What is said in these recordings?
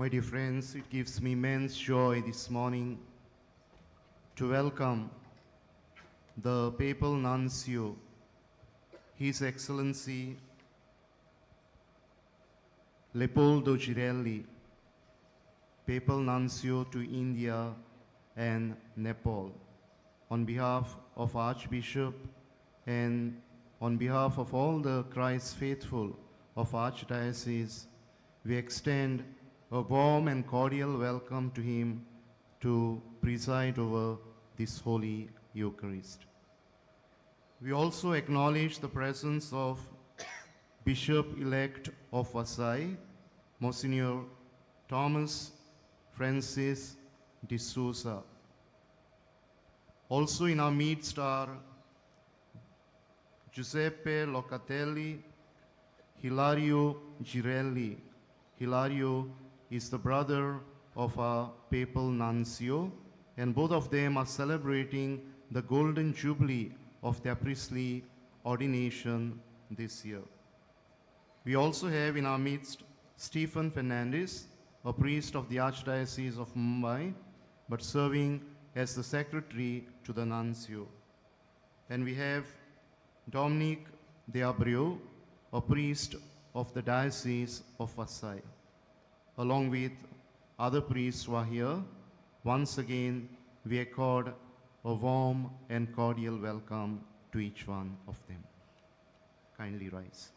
My dear friends, it gives me immense joy this morning to welcome the Papal Nuncio, His Excellency Leopoldo Girelli, Papal Nuncio to India and Nepal. On behalf of Archbishop and on behalf of all the Christ faithful of Archdiocese, we extend a warm and cordial welcome to him to preside over this Holy Eucharist. We also acknowledge the presence of Bishop-elect of Vasai, Monsignor Thomas Francis de Souza. Also in our midst are Giuseppe Locatelli, Hilario Girelli. Hilario is the brother of our Papal Nuncio, and both of them are celebrating the Golden Jubilee of their priestly ordination this year. We also have in our midst Stephen Fernandez, a priest of the Archdiocese of Mumbai, but serving as the secretary to the Nuncio. And we have Dominic de Abreu, a priest of the Diocese of Vasai. Along with other priests who are here, once again we accord a warm and cordial welcome to each one of them. Kindly rise.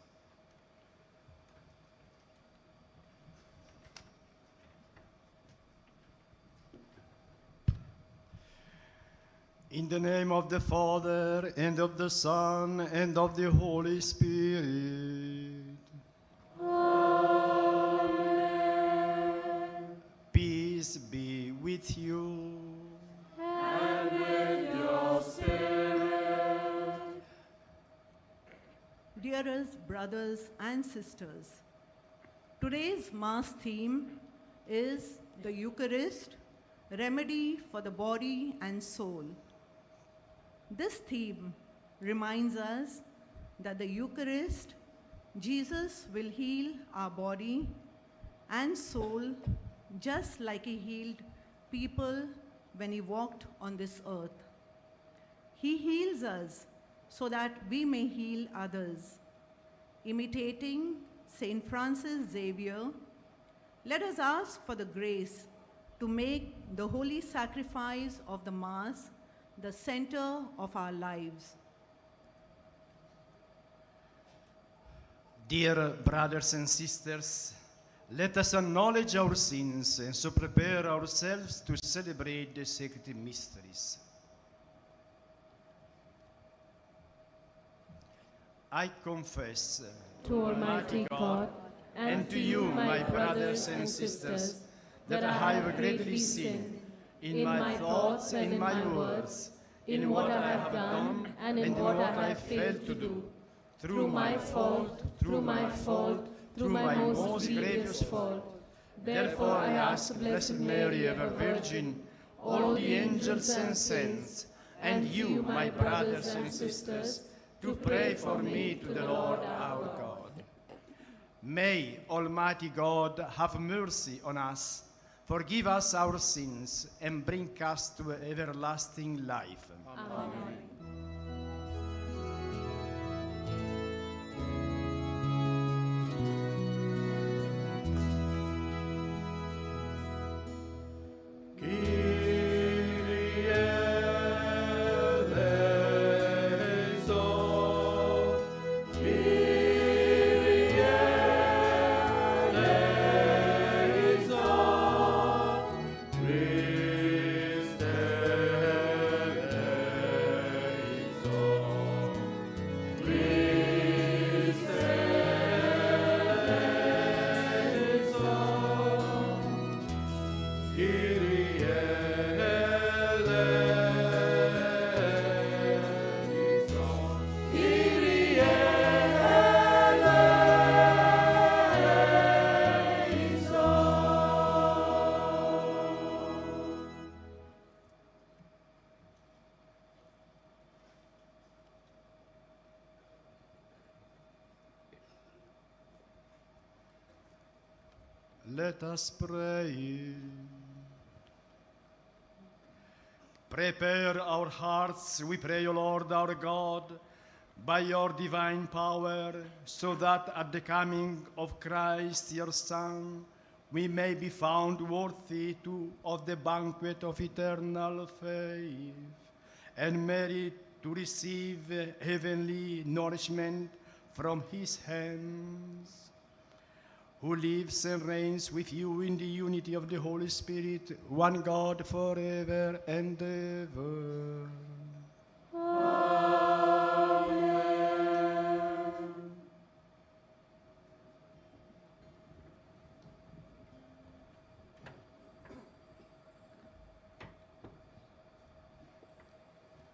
In the name of the Father, and of the Son, and of the Holy Spirit. Peace be with you. And with your spirit. Dearest brothers and sisters, today's Mass theme is the Eucharist, remedy for the body and soul. This theme reminds us that the Eucharist, Jesus will heal our body and soul just like he healed people when he walked on this earth. He heals us so that we may heal others. Imitating Saint Francis Xavier, let us ask for the grace to make the holy sacrifice of the Mass the center of our lives. Dear brothers and sisters, let us acknowledge our sins and so prepare ourselves to celebrate the sacred mysteries. I confess To Almighty God and to you, my brothers and sisters, that I have greatly sinned in my thoughts and in my words, in what I have done and in what I have failed to do, through my fault, through my most grievous fault. Therefore I ask Blessed Mary, ever Virgin, all the angels and saints, and you, my brothers and sisters, to pray for me to the Lord our God. May Almighty God have mercy on us, forgive us our sins, and bring us to everlasting life. Amen. Let us pray. Prepare our hearts, we pray, O Lord our God, by your divine power, so that at the coming of Christ, your Son, we may be found worthy of the banquet of eternal faith, and merit to receive heavenly nourishment from his hands, who lives and reigns with you in the unity of the Holy Spirit, one God, forever and ever.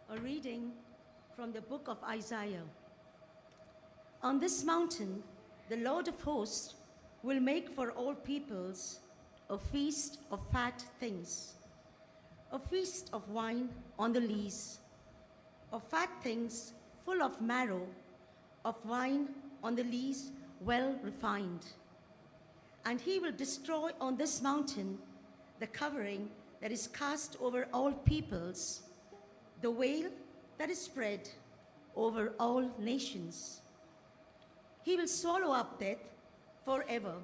A reading from the book of Isaiah. On this mountain, the Lord of hosts will make for all peoples a feast of fat things, a feast of wine on the lees, of fat things full of marrow, of wine on the lees well refined. And he will destroy on this mountain the covering that is cast over all peoples, the veil that is spread over all nations. He will swallow up death forever,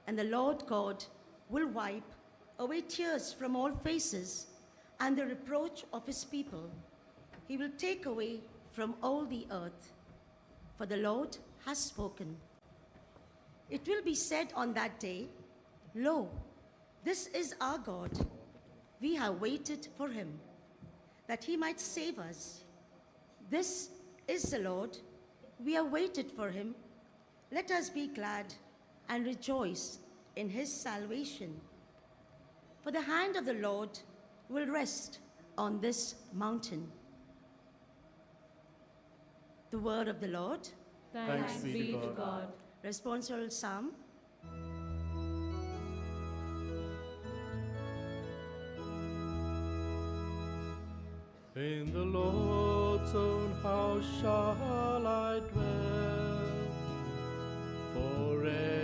and the Lord God will wipe away tears from all faces and the reproach of his people. He will take away from all the earth, for the Lord has spoken. It will be said on that day, Lo, this is our God. We have waited for him, that he might save us. This is the Lord. We have waited for him. Let us be glad and rejoice in his salvation. For the hand of the Lord will rest on this mountain. The word of the Lord. Thanks be to God. Responsorial Psalm. In the Lord's own house shall I dwell forever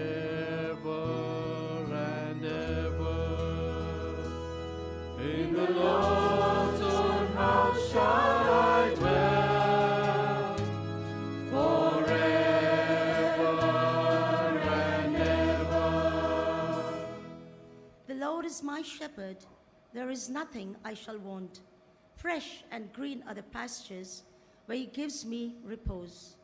and ever. In the Lord's own house shall I dwell forever and ever. The Lord is my shepherd. There is nothing I shall want. Fresh and green are the pastures where he gives me repose.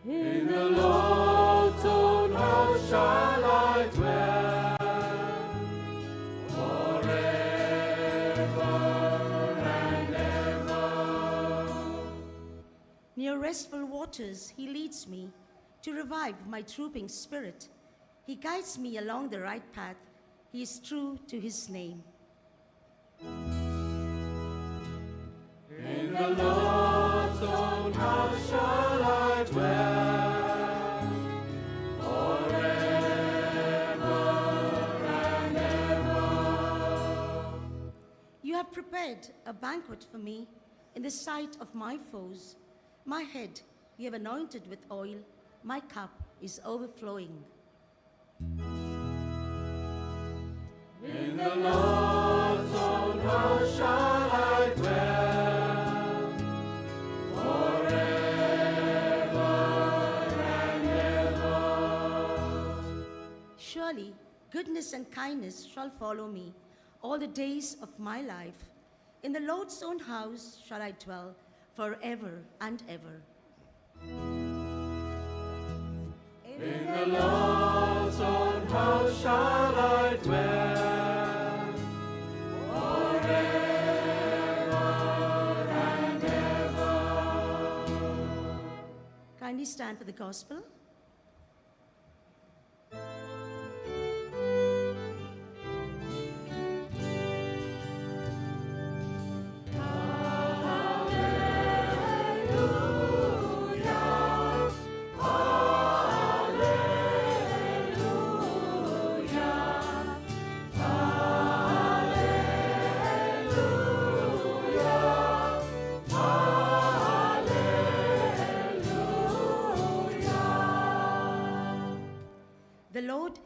In the Lord's own house shall I dwell forever and ever. Near restful waters he leads me to revive my drooping spirit. He guides me along the right path. He is true to his name. In the Lord's own house shall I dwell forever and ever. You have prepared a banquet for me in the sight of my foes. My head you have anointed with oil. My cup is overflowing. In the Lord's own house shall I dwell forever and ever. Surely goodness and kindness shall follow me all the days of my life. In the Lord's own house shall I dwell forever and ever. In the Lord's own house shall I dwell forever and ever. Kindly stand for the gospel.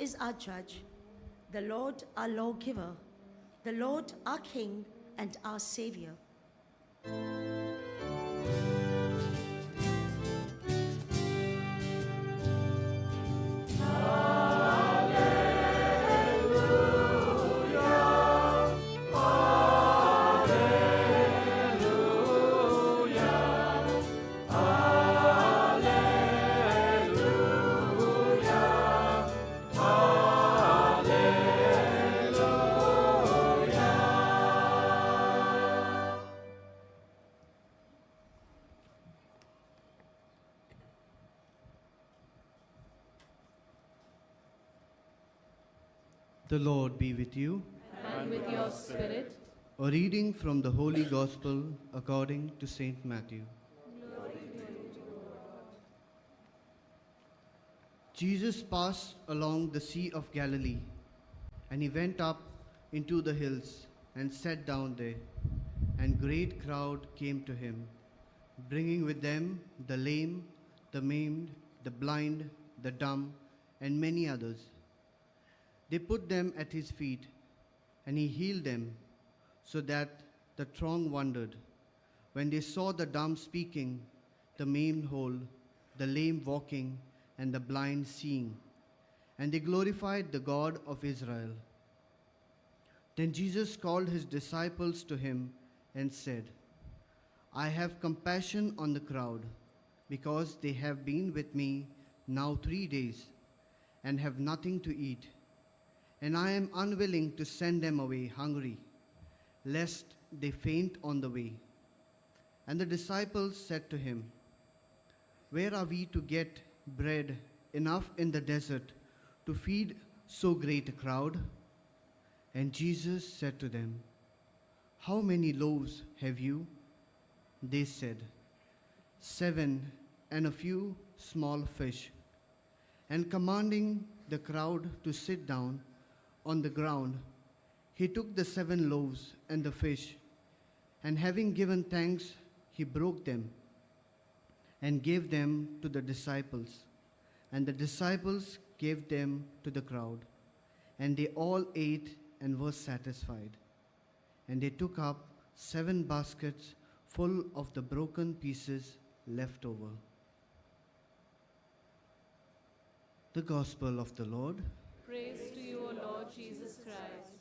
is our judge, the Lord our lawgiver, the Lord our King and our Savior. The Lord be with you. And with your spirit. A reading from the Holy Gospel according to Saint Matthew. Jesus passed along the Sea of Galilee, and he went up into the hills and sat down there. And great crowd came to him, bringing with them the lame, the maimed, the blind, the dumb, and many others. They put them at his feet, and he healed them, so that the throng wondered when they saw the dumb speaking, the maimed whole, the lame walking, and the blind seeing. And they glorified the God of Israel. Then Jesus called his disciples to him and said, I have compassion on the crowd, because they have been with me now 3 days, and have nothing to eat. And I am unwilling to send them away hungry, lest they faint on the way. And the disciples said to him, Where are we to get bread enough in the desert to feed so great a crowd? And Jesus said to them, How many loaves have you? They said, 7, and a few small fish. And commanding the crowd to sit down on the ground, he took the 7 loaves and the fish, and having given thanks, he broke them and gave them to the disciples. And the disciples gave them to the crowd. And they all ate and were satisfied. And they took up 7 baskets full of the broken pieces left over. The Gospel of the Lord. Praise to you, O Lord Jesus Christ.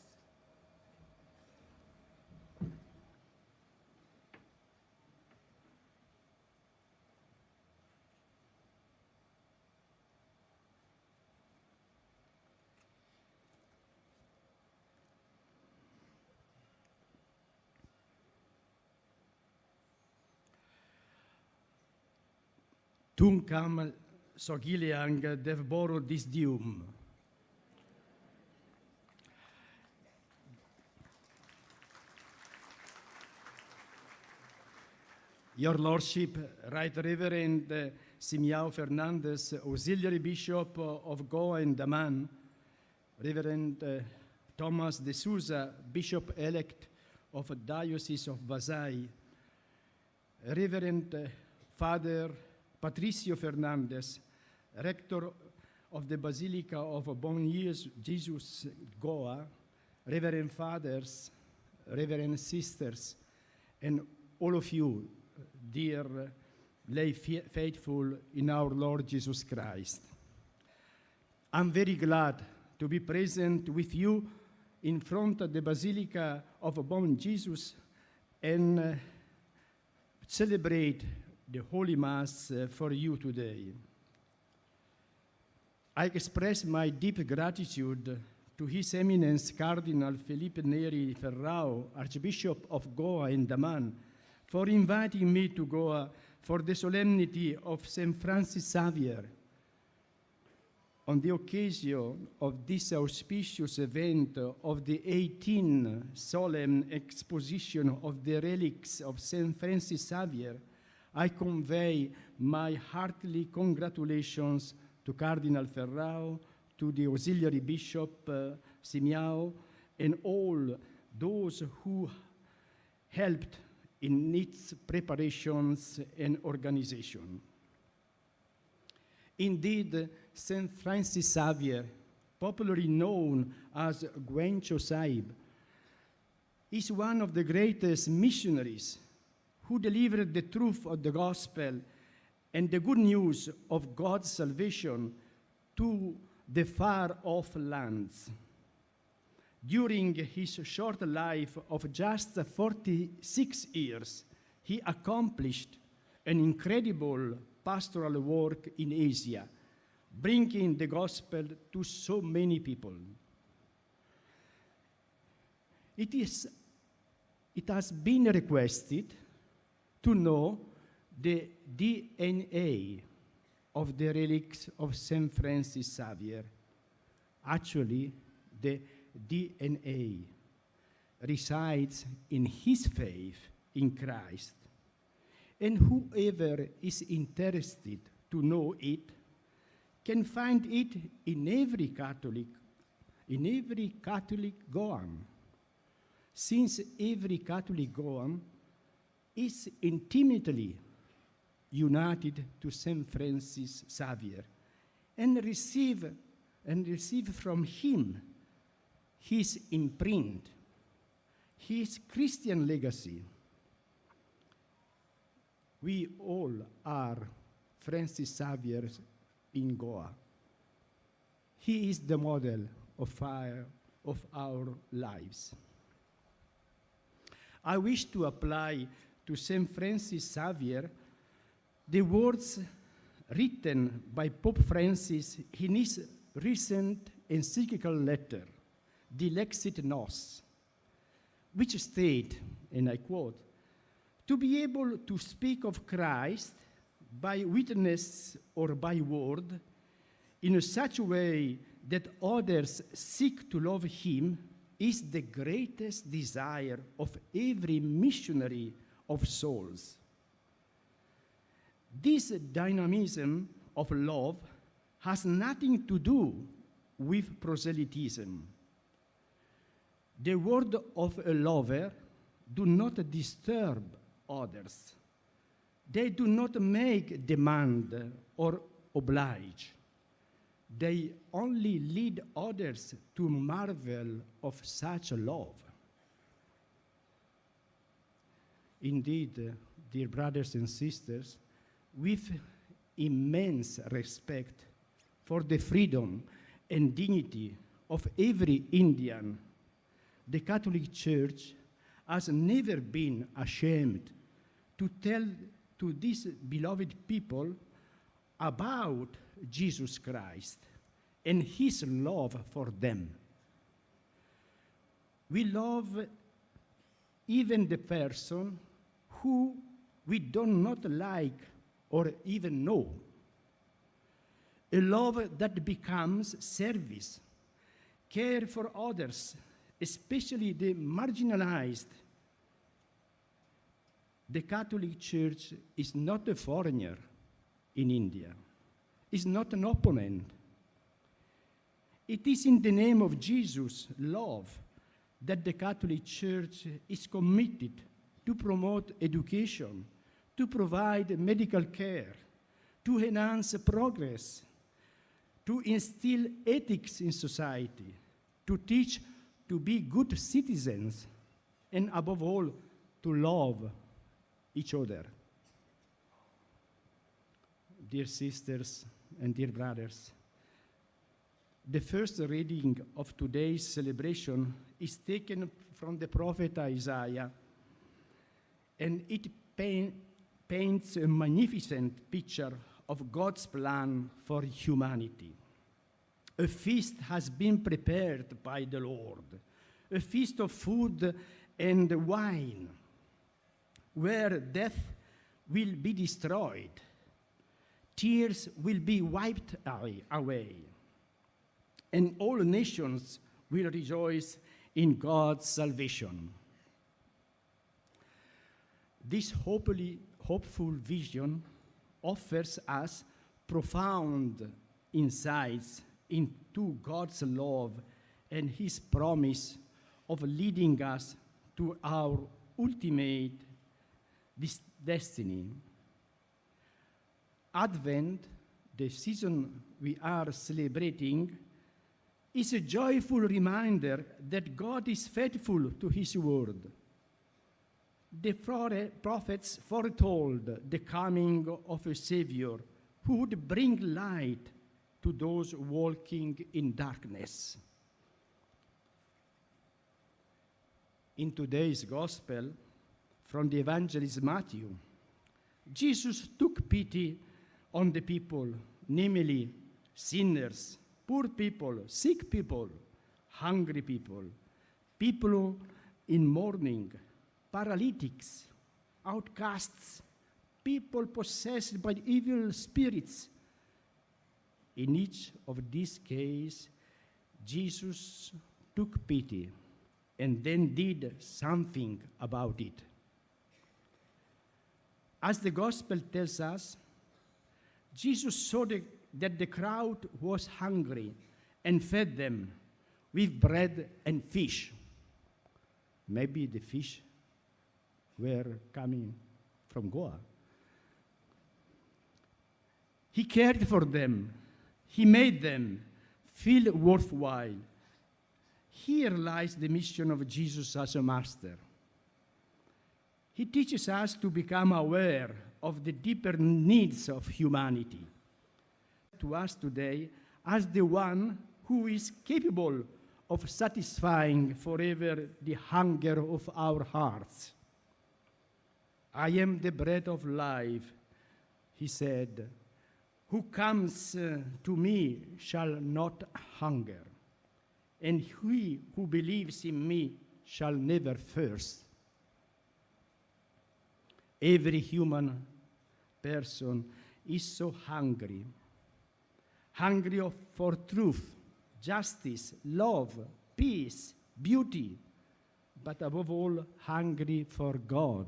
Toen kwam så Gileang dev boro dis dium. Your Lordship, Right Reverend Simeão Fernandes, Auxiliary Bishop of Goa and Daman, Reverend Thomas de Souza, Bishop-elect of the Diocese of Vasai, Reverend Father Patricio Fernandes, Rector of the Basilica of Bom Jesus, Goa, Reverend Fathers, Reverend Sisters, and all of you, dear lay faithful in our Lord Jesus Christ. I'm very glad to be present with you in front of the Basilica of Bom Jesus and celebrate the Holy Mass for you today. I express my deep gratitude to His Eminence Cardinal Felipe Neri Ferrao, Archbishop of Goa and Daman, for inviting me to Goa for the solemnity of St. Francis Xavier. On the occasion of this auspicious event of the 18th solemn exposition of the relics of St. Francis Xavier, I convey my hearty congratulations to Cardinal Ferrao, to the Auxiliary Bishop Simeão, and all those who helped in its preparations and organization. Indeed, St. Francis Xavier popularly known as Gwencho Sahib, is one of the greatest missionaries who delivered the truth of the gospel and the good news of God's salvation to the far-off lands. During his short life of just 46 years, he accomplished an incredible pastoral work in Asia, bringing the gospel to so many people. It has been requested to know the DNA of the relics of St. Francis Xavier. Actually, the DNA resides in his faith in Christ. And whoever is interested to know it can find it in every Catholic Goam, since every Catholic Goam is intimately united to St. Francis Xavier and receive from him his imprint, his Christian legacy. We all are Francis Xaviers in Goa. He is the model of our lives. I wish to apply to St. Francis Xavier the words written by Pope Francis in his recent encyclical letter, Dilexit Nos, which state, and I quote, "To be able to speak of Christ by witness or by word in such a way that others seek to love him is the greatest desire of every missionary of souls." This dynamism of love has nothing to do with proselytism. The word of a lover do not disturb others. They do not make demand or oblige. They only lead others to marvel of such love. Indeed, dear brothers and sisters, with immense respect for the freedom and dignity of every Indian, the Catholic Church has never been ashamed to tell to these beloved people about Jesus Christ and his love for them. We love even the person who we do not like or even know. A love that becomes service, care for others, especially the marginalized. The Catholic Church is not a foreigner in India, is not an opponent. It is in the name of Jesus' love that the Catholic Church is committed to promote education, to provide medical care, to enhance progress, to instill ethics in society, to teach to be good citizens, and above all, to love each other. Dear sisters and dear brothers, the first reading of today's celebration is taken from the prophet Isaiah, and it paints a magnificent picture of God's plan for humanity. A feast has been prepared by the Lord, a feast of food and wine, where death will be destroyed, tears will be wiped away, and all nations will rejoice in God's salvation. This hopeful vision offers us profound insights into God's love and his promise of leading us to our ultimate destiny. Advent, the season we are celebrating, is a joyful reminder that God is faithful to his word. The prophets foretold the coming of a Savior who would bring light to those walking in darkness. In today's gospel, from the evangelist Matthew, Jesus took pity on the people, namely sinners, poor people, sick people, hungry people, people in mourning, paralytics, outcasts, people possessed by evil spirits. In each of these cases, Jesus took pity and then did something about it. As the gospel tells us, Jesus saw that the crowd was hungry and fed them with bread and fish. Maybe the fish were coming from Goa. He cared for them. He made them feel worthwhile. Here lies the mission of Jesus as a master. He teaches us to become aware of the deeper needs of humanity. To us today as the one who is capable of satisfying forever the hunger of our hearts. I am the bread of life, he said. Who comes to me shall not hunger, and he who believes in me shall never thirst. Every human person is so hungry for truth, justice, love, peace, beauty, but above all, hungry for God.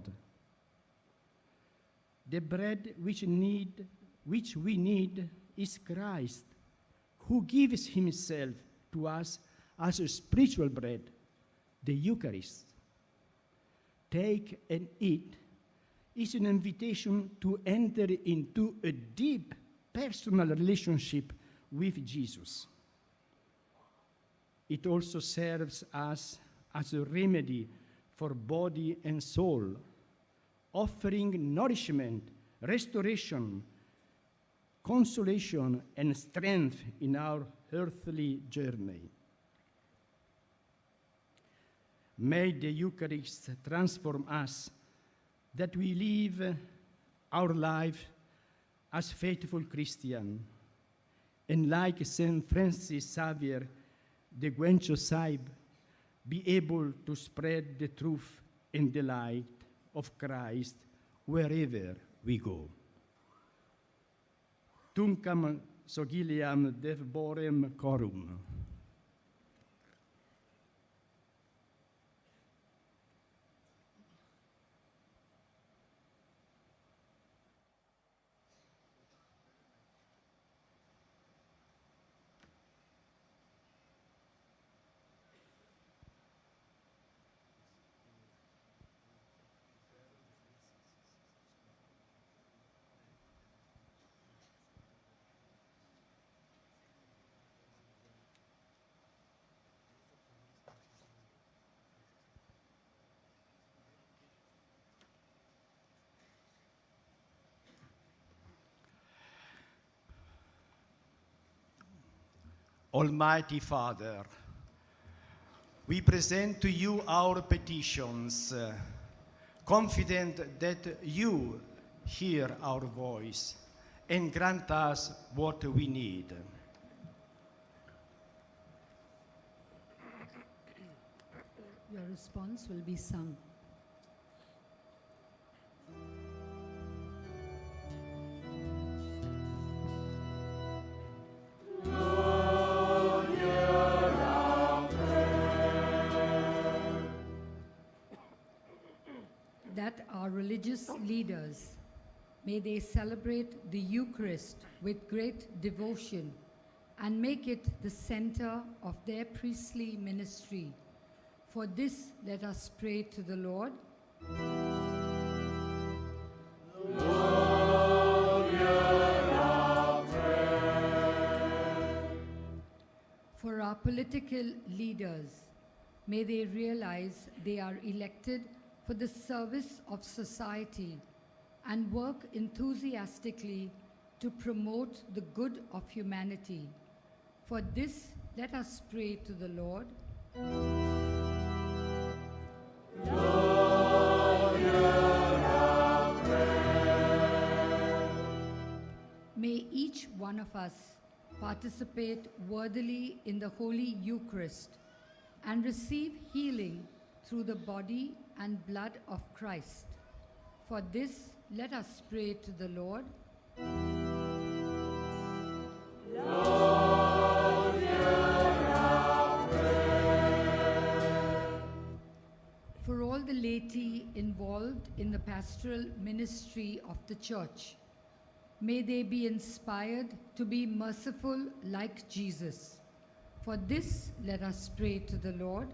The bread which we need is Christ, who gives himself to us as a spiritual bread, the Eucharist. Take and eat is an invitation to enter into a deep personal relationship with Jesus. It also serves us as a remedy for body and soul, offering nourishment, restoration, consolation, and strength in our earthly journey. May the Eucharist transform us, that we live our life as faithful Christians, and like St. Francis Xavier de Guencho Saib, be able to spread the truth and the light of Christ wherever we go. Tuncam sogiliam devorem corum. Almighty Father, we present to you our petitions, confident that you hear our voice and grant us what we need. Your response will be sung. That our religious leaders, may they celebrate the Eucharist with great devotion and make it the center of their priestly ministry. For this, let us pray to the Lord. Lord, hear our prayer. For our political political leaders. May they realize they are elected for the service of society and work enthusiastically to promote the good of humanity. For this, let us pray to the Lord. May each one of us participate worthily in the Holy Eucharist and receive healing through the body and blood of Christ. For this, let us pray to the Lord. For all the laity involved in the pastoral ministry of the Church, may they be inspired to be merciful like Jesus. For this, let us pray to the Lord.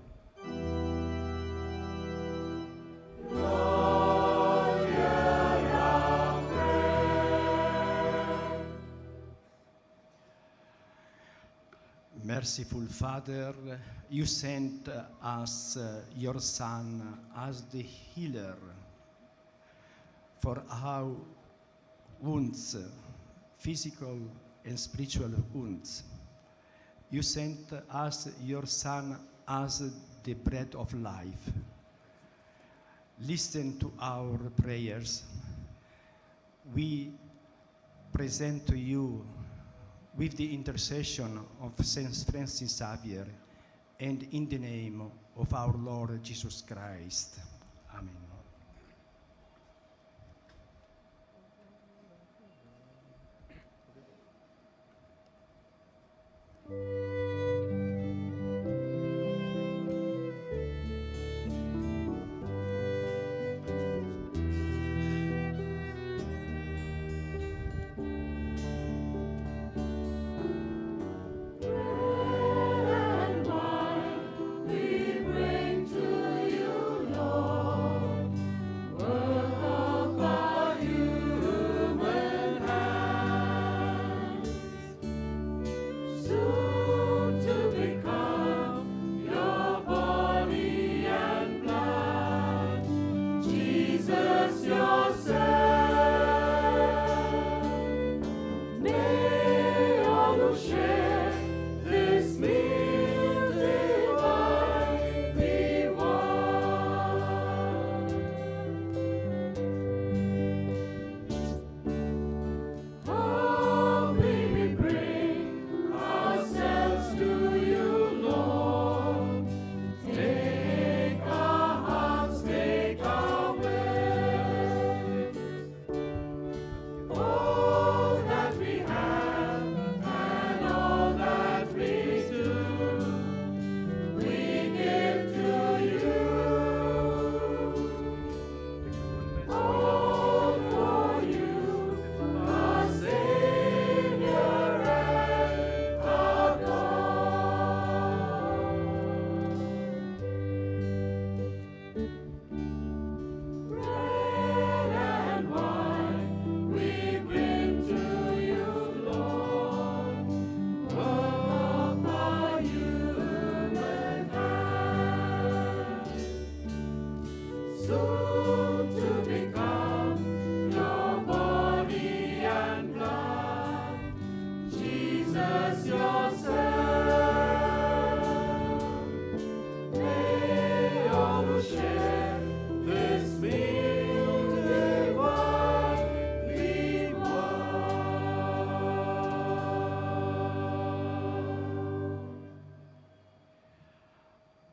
Merciful Father, you sent us your Son as the healer for our wounds, physical and spiritual wounds. You sent us your Son as the bread of life. Listen to our prayers. We present to you, with the intercession of Saint Francis Xavier, and in the name of our Lord Jesus Christ. Amen.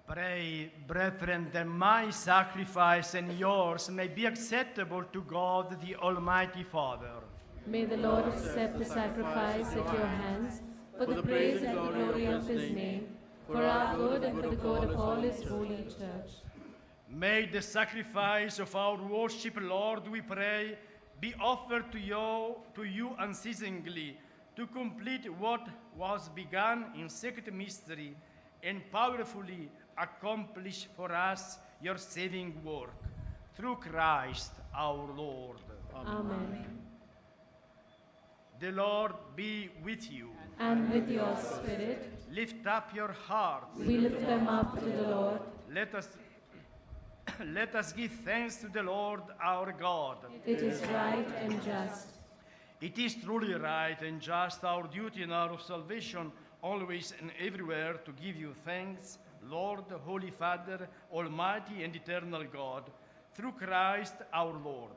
Pray, brethren, that my sacrifice and yours may be acceptable to God, the Almighty Father. May the Lord accept the sacrifice at your hands for the praise and the glory of his name, for our good and for the good of all his holy church. May the sacrifice of our worship, Lord, we pray, be offered to you unceasingly, to complete what was begun in secret mystery and powerfully accomplish for us your saving work. Through Christ our Lord. Amen. The Lord be with you. And with your spirit, lift up your hearts. We lift them up to the Lord. Let us let us give thanks to the Lord our God. It is right and just. It is truly right and just, our duty and our salvation, always and everywhere, to give you thanks, Lord, Holy Father, Almighty and eternal God, through Christ our Lord.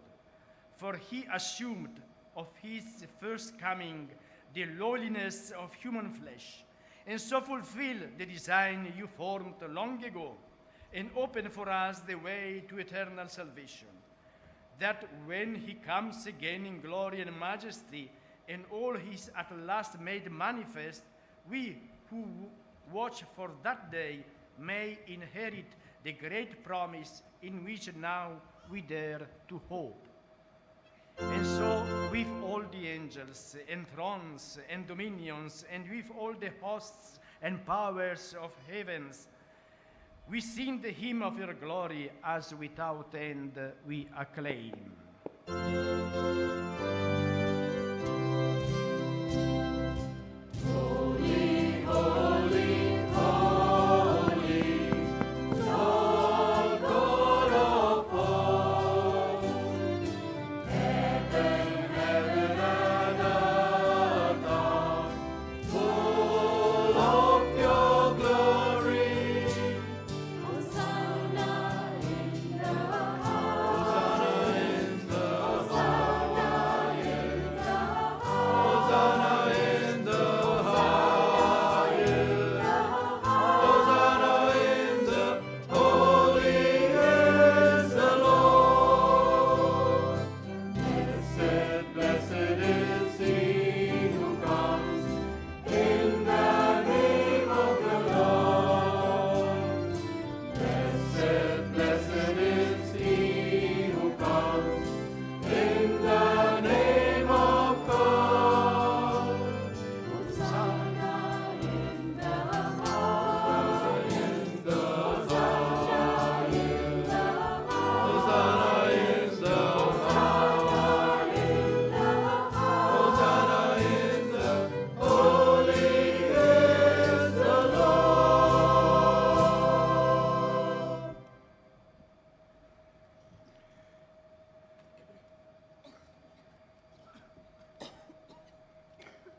For he assumed of his first coming the lowliness of human flesh, and so fulfilled the design you formed long ago, and opened for us the way to eternal salvation, that when he comes again in glory and majesty, and all is at last made manifest, we who watch for that day may inherit the great promise in which now we dare to hope. And so, with all the angels and thrones and dominions, and with all the hosts and powers of heavens, we sing the hymn of your glory as without end we acclaim.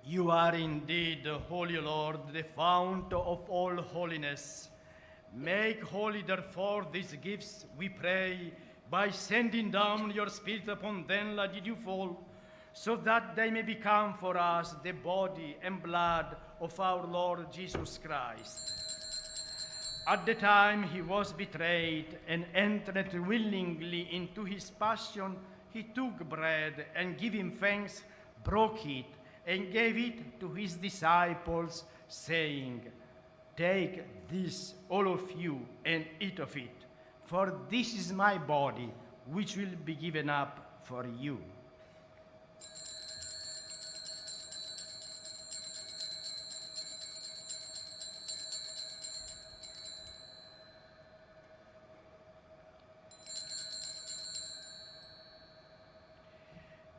You are indeed, Holy Lord, the fount of all holiness. Make holy, therefore, these gifts, we pray, by sending down your Spirit upon them like did you fall, so that they may become for us the body and blood of our Lord Jesus Christ. At the time he was betrayed and entered willingly into his passion, he took bread and giving thanks, broke it, and gave it to his disciples, saying, "Take this, all of you, and eat of it, for this is my body, which will be given up for you."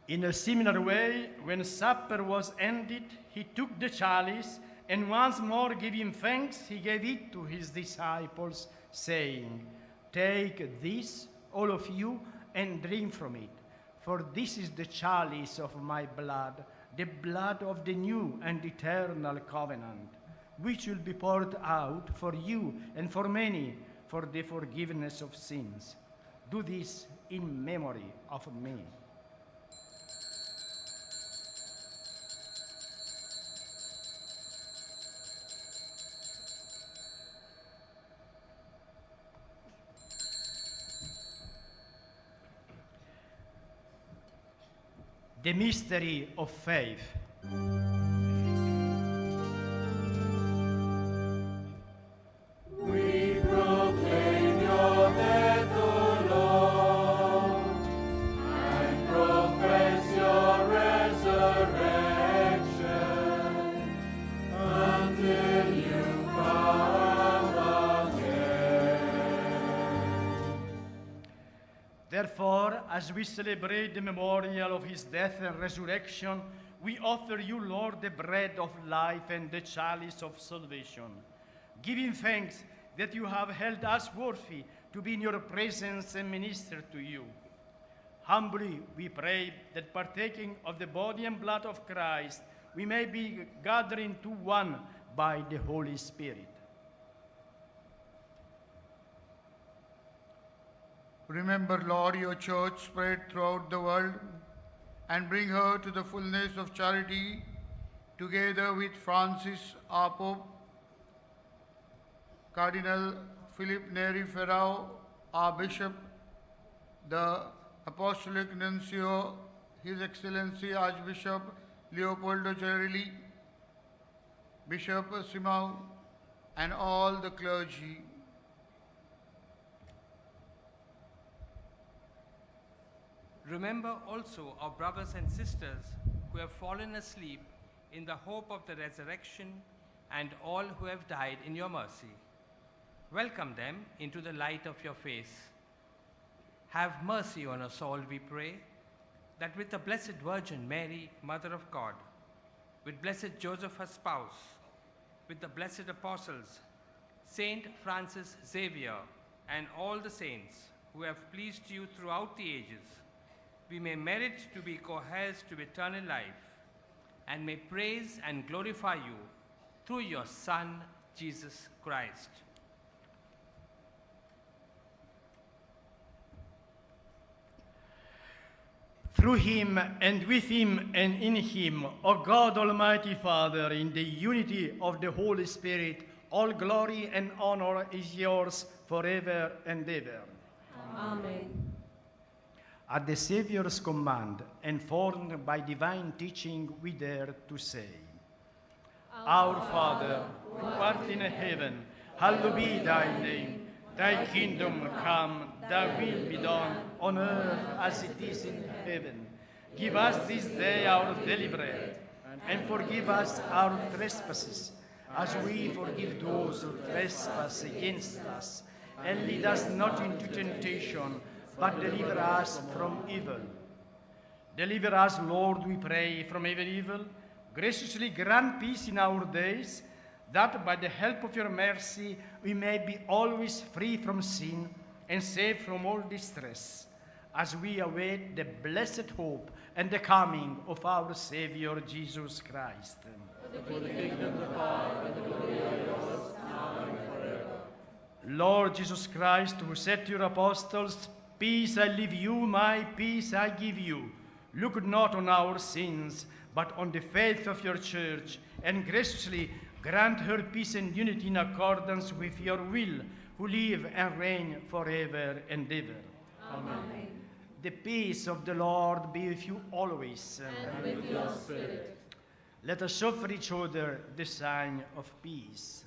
In a similar way, when supper was ended, he took the chalice, and once more giving thanks, he gave it to his disciples, saying, "Take this, all of you, and drink from it, for this is the chalice of my blood, the blood of the new and eternal covenant, which will be poured out for you and for many for the forgiveness of sins. Do this in memory of me." The mystery of faith. We proclaim your death, O Lord, and profess your resurrection until you come again. Therefore, as we celebrate the memorial of his death and resurrection, we offer you, Lord, the bread of life and the chalice of salvation, giving thanks that you have held us worthy to be in your presence and minister to you. Humbly we pray that partaking of the body and blood of Christ, we may be gathered into one by the Holy Spirit. Remember, Lord, your church spread throughout the world and bring her to the fullness of charity, together with Francis, our Pope, Cardinal Philip Neri Ferrao, our Bishop, the Apostolic Nuncio, His Excellency Archbishop Leopoldo Gerelli, Bishop Simao, and all the clergy. Remember also our brothers and sisters who have fallen asleep in the hope of the resurrection, and all who have died in your mercy. Welcome them into the light of your face. Have mercy on us all, we pray, that with the Blessed Virgin Mary, Mother of God, with blessed Joseph, her spouse, with the blessed apostles, Saint Francis Xavier, and all the saints who have pleased you throughout the ages, we may merit to be co-heirs to eternal life, and may praise and glorify you through your Son, Jesus Christ. Through him, and with him, and in him, O God, Almighty Father, in the unity of the Holy Spirit, all glory and honor is yours forever and ever. Amen. At the Savior's command, informed by divine teaching, we dare to say, Our Father, who art in heaven, hallowed be thy name. Thy kingdom come, thy will be done, on earth as it is in heaven. Give us this day our daily bread, and forgive us our trespasses, as we forgive those who trespass against us. And lead us not into temptation, but deliver us from evil. Deliver us, Lord, we pray, from every evil. Graciously grant peace in our days, that by the help of your mercy we may be always free from sin and safe from all distress, as we await the blessed hope and the coming of our Savior Jesus Christ. For the kingdom, the power, and the glory are yours, now and forever. Lord Jesus Christ, who said to your apostles, Peace I leave you, my peace I give you. Look not on our sins, but on the faith of your church, and graciously grant her peace and unity in accordance with your will, who live and reign forever and ever. Amen. The peace of the Lord be with you always. And with your spirit. Let us offer each other the sign of peace.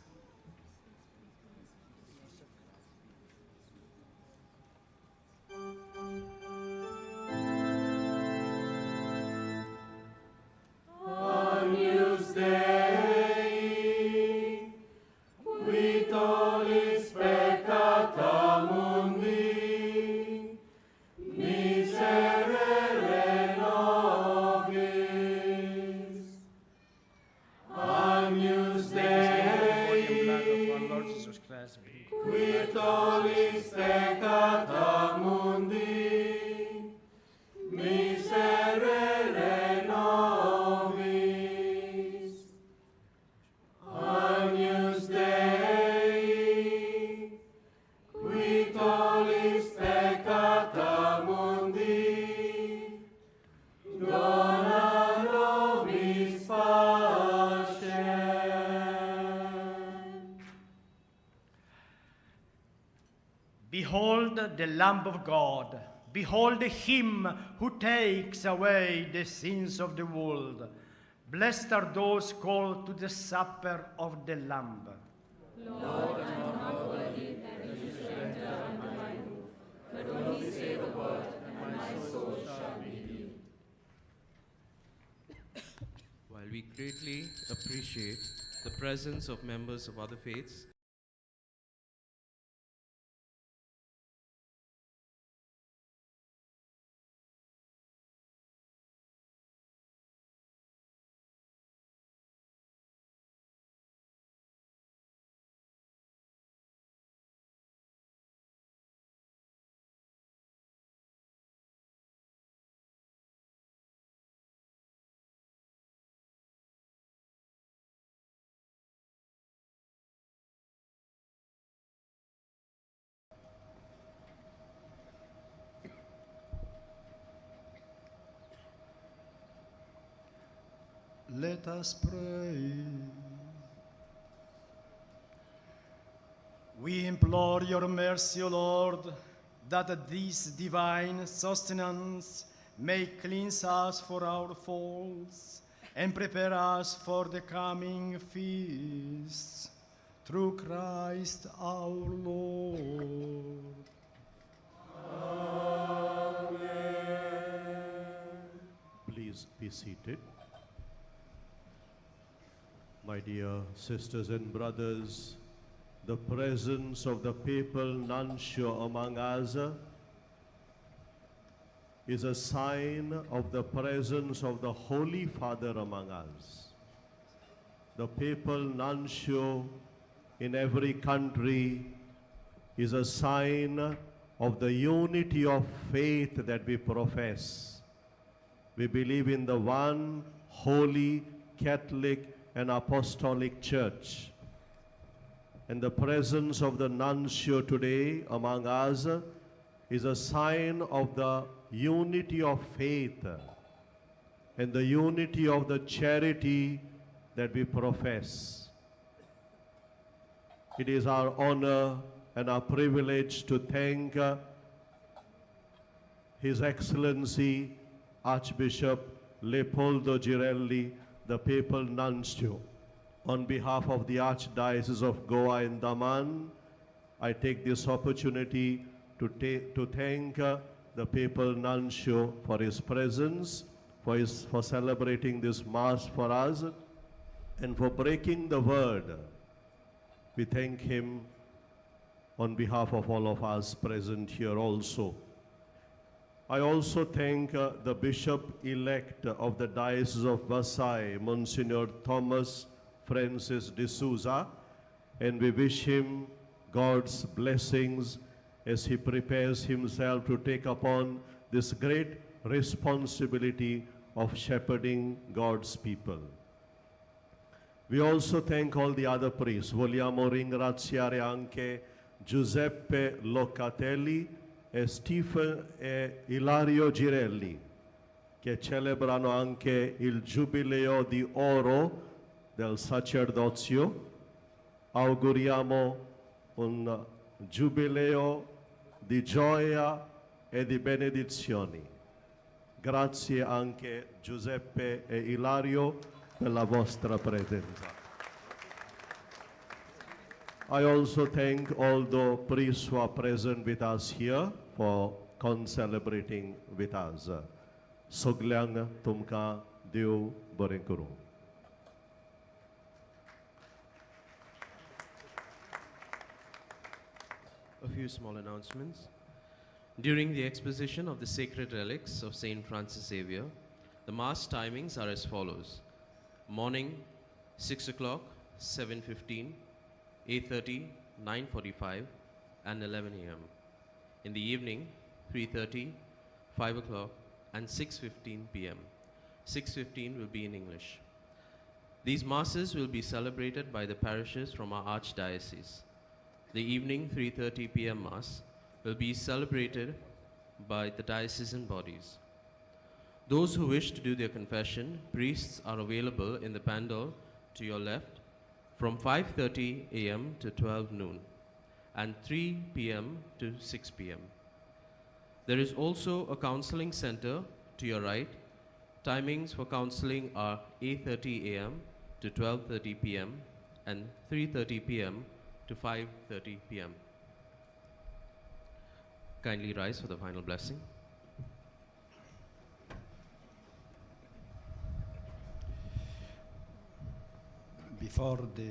Agnus Dei, qui tollis peccata mundi, miserere nobis. Agnus Dei, qui tollis peccata mundi, miserere nobis. Agnus Dei, qui tollis peccata mundi, dona nobis pacem. Behold the Lamb of God. Behold him who takes away the sins of the world. Blessed are those called to the supper of the Lamb. Lord, I am not worthy that you should enter under my roof, but only say the word, and my soul shall be healed. While we greatly appreciate the presence of members of other faiths, Let us pray. We implore your mercy, O Lord, that this divine sustenance may cleanse us for our faults and prepare us for the coming feasts. Through Christ our Lord. Please be seated. My dear sisters and brothers, the presence of the papal nuncio among us is a sign of the presence of the Holy Father among us. The papal nuncio in every country is a sign of the unity of faith that we profess. We believe in the one holy, Catholic, and Apostolic Church. And the presence of the nuncio today among us is a sign of the unity of faith and the unity of the charity that we profess. It is our honor and our privilege to thank His Excellency Archbishop Leopoldo Girelli, the papal nuncio. On behalf of the Archdiocese of Goa and Daman, I take this opportunity to thank the papal nuncio for his presence, for celebrating this Mass for us, and for breaking the word. We thank him on behalf of all of us present here also. I also thank the Bishop-elect of the Diocese of Vasai, Monsignor Thomas Francis de Souza, and we wish him God's blessings as he prepares himself to take upon this great responsibility of shepherding God's people. We also thank all the other priests. Vogliamo ringraziare anche Giuseppe Locatelli e Stephen e Ilario Girelli, che celebrano anche il Giubileo di Oro del sacerdozio. Auguriamo un giubileo di gioia e di benedizioni. Grazie anche Giuseppe e Ilario per la vostra presenza. I also thank all the priests who are present with us here for concelebrating with us. Soglyang tumka Dew Borenkuru. A few small announcements. During the exposition of the sacred relics of Saint Francis Xavier, the Mass timings are as follows. Morning, 6 o'clock, 7:15, 8:30, 9:45, and 11 a.m. In the evening, 3:30, 5 o'clock, and 6:15 p.m. 6:15 will be in English. These Masses will be celebrated by the parishes from our Archdiocese. The evening 3:30 p.m. Mass will be celebrated by the diocesan bodies. Those who wish to do their confession, priests are available in the pandal to your left from 5:30 a.m. to 12 noon and 3 p.m. to 6 p.m. There is also a counseling center to your right. Timings for counseling are 8:30 a.m. to 12:30 p.m. and 3:30 p.m. to 5:30 p.m. Kindly rise for the final blessing. Before the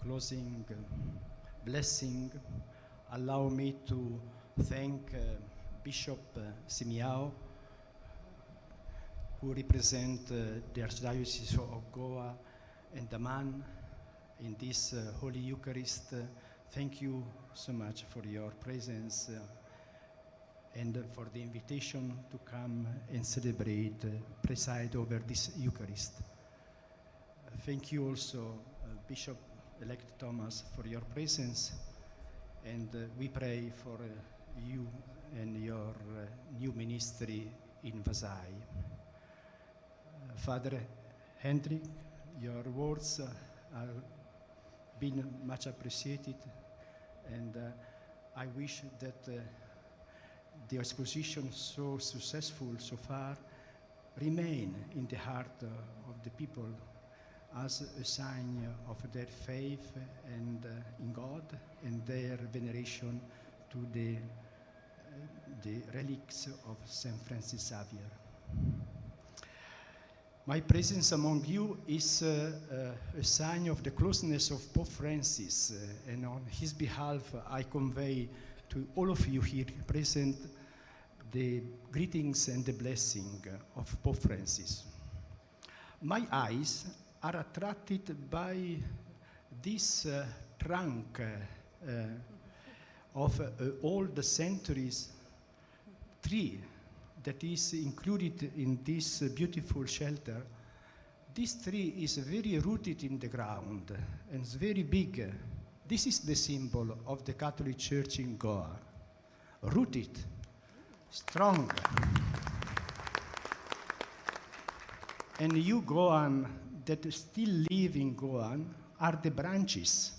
closing blessing, allow me to thank Bishop Simiao, who represent the Archdiocese of Goa and Daman in this Holy Eucharist. Thank you so much for your presence and for the invitation to come and celebrate, preside over this Eucharist. Thank you also, Bishop-elect Thomas, for your presence, and we pray for you and your new ministry in Vasai. Father, Hendrik, your words are been much appreciated, and I wish that the exposition so successful so far remain in the heart of the people as a sign of their faith and in God and their veneration to the relics of Saint Francis Xavier. My presence among you is a sign of the closeness of Pope Francis, and on his behalf I convey to all of you here present the greetings and the blessing of Pope Francis. My eyes are attracted by this trunk of all the centuries tree that is included in this beautiful shelter. This tree is very rooted in the ground and it's very big. This is the symbol of the Catholic Church in Goa. Rooted, strong. And you Goan that still live in Goan are the branches.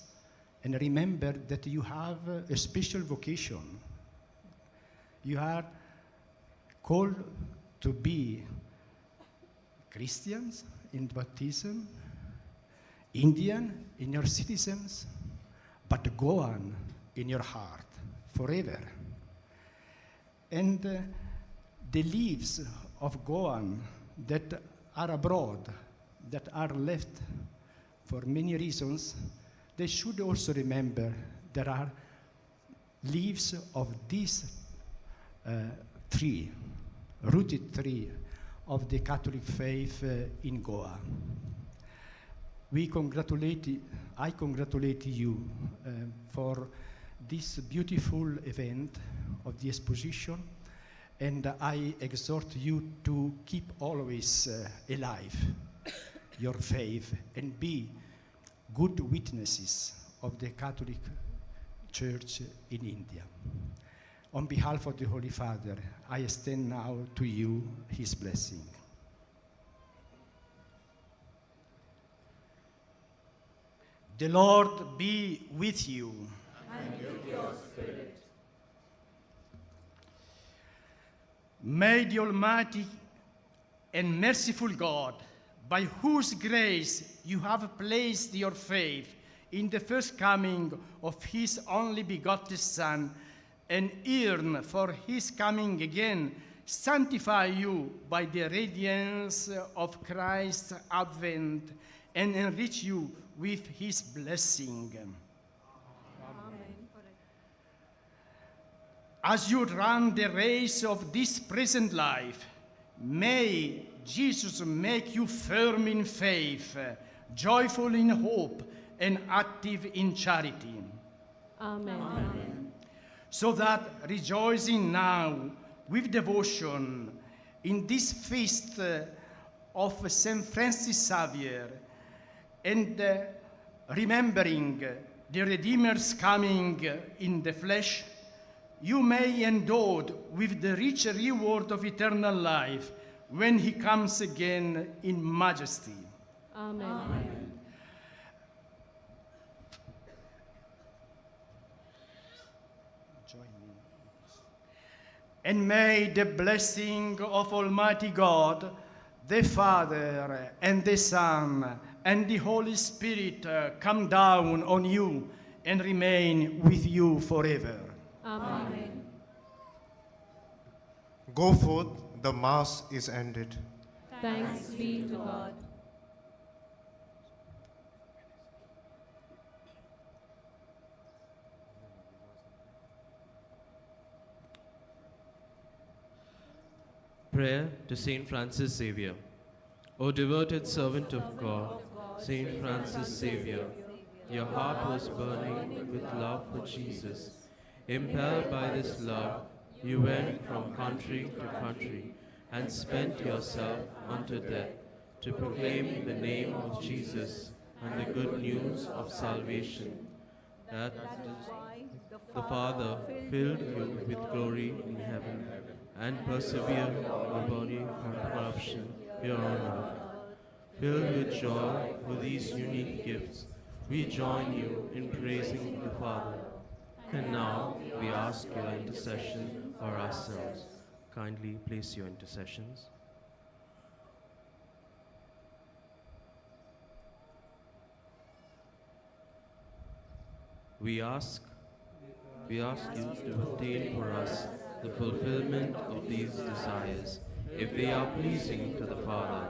And remember that you have a special vocation. You are called to be Christians in baptism, Indian in your citizens, but Goan in your heart forever. And the leaves of Goan that are abroad, that are left for many reasons, they should also remember there are leaves of this tree, rooted tree of the Catholic faith in Goa. I congratulate you for this beautiful event of the exposition, and I exhort you to keep always alive your faith and be good witnesses of the Catholic Church in India. On behalf of the Holy Father, I extend now to you his blessing. The Lord be with you. And with your spirit. May the Almighty and merciful God, by whose grace you have placed your faith in the first coming of his only begotten Son, and yearn for his coming again, sanctify you by the radiance of Christ's advent, and enrich you with his blessing. As you run the race of this present life, may Jesus make you firm in faith, joyful in hope, and active in charity. Amen. Amen. So that, rejoicing now with devotion in this feast of St. Francis Xavier, and remembering the Redeemer's coming in the flesh, you may endowed with the rich reward of eternal life when he comes again in majesty. Amen. Amen. Join me. And may the blessing of Almighty God, the Father and the Son and the Holy Spirit come down on you and remain with you forever. Amen. Go forth, the Mass is ended. Thanks be to God. Prayer to Saint Francis Xavier. O devoted servant of God, Saint Francis Xavier, your heart was burning with love for Jesus. Impelled by this love, you went from country to country and spent yourself unto death to proclaim the name of Jesus and the good news of salvation. That the Father filled you with glory in heaven and persevered upon you from corruption here on earth. Filled with joy for these unique gifts, we join you in praising the Father. And now we ask your intercession for ourselves. Kindly place your intercessions. We ask you to obtain for us the fulfillment of these desires, if they are pleasing to the Father,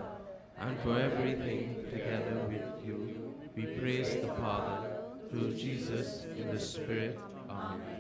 and for everything together with you, we praise the Father, through Jesus in the Spirit. Amen.